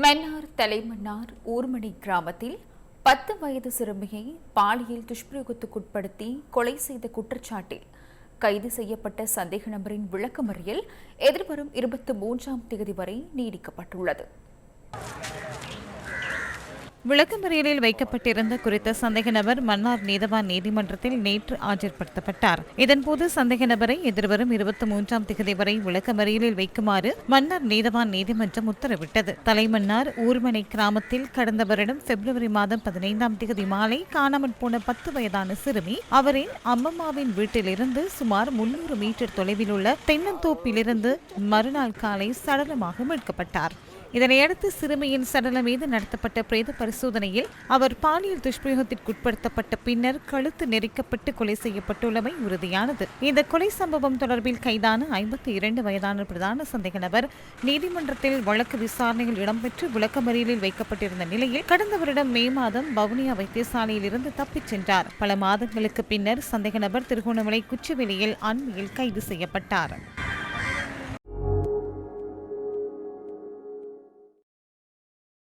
மன்னார் தலைமன்னார் ஊர்மணி கிராமத்தில் 10 வயது சிறுமியை பாலியல் துஷ்பிரயோகத்துக்குட்படுத்தி கொலை செய்த குற்றச்சாட்டில் கைது செய்யப்பட்ட சந்தேக நபரின் விளக்கமறியல் எதிர்வரும் 23ஆம் தேதி வரை நீடிக்கப்பட்டுள்ளது. விளக்கமறியலில் வைக்கப்பட்டிருந்த குறித்த சந்தேக நபர் மன்னார் நீதவான் நீதிமன்றத்தில் நேற்று ஆஜர்படுத்தப்பட்டார். இதன்போது சந்தேக நபரை எதிர்வரும் 23ஆம் தேதி வரை விளக்கமறியலில் வைக்குமாறு மன்னார் நீதவான் நீதிமன்றம் உத்தரவிட்டது. தலைமன்னார் ஊர்மனை கிராமத்தில் கடந்த வருடம் பிப்ரவரி மாதம் 15ஆம் தேதி மாலை காணாமல் போன 10 வயதான சிறுமி அவரின் அம்மம்மாவின் வீட்டிலிருந்து சுமார் 300 மீட்டர் தொலைவில் உள்ள தென்னந்தோப்பிலிருந்து மறுநாள் காலை சடலமாக மீட்கப்பட்டார். இதனையடுத்து சிறுமியின் சடலம் மீது நடத்தப்பட்ட பிரேத பரிசோதனையில் அவர் பாலியல் துஷ்பிரயோகத்திற்குட்படுத்தப்பட்ட பின்னர் கழுத்து நெரிக்கப்பட்டு கொலை செய்யப்பட்டுள்ளமை உறுதியானது. இந்த கொலை சம்பவம் தொடர்பில் கைதான 52 வயதான பிரதான சந்தேக நபர் நீதிமன்றத்தில் வழக்கு விசாரணையில் இடம்பெற்று விளக்கமறியலில் வைக்கப்பட்டிருந்த நிலையில் கடந்த வருடம் மே மாதம் வவுனியா வைத்தியசாலையில் இருந்து தப்பிச் சென்றார். பல மாதங்களுக்கு பின்னர் சந்தேக நபர் திருகோணமலை குச்சவெளியில் அண்மையில் கைது செய்யப்பட்டார்.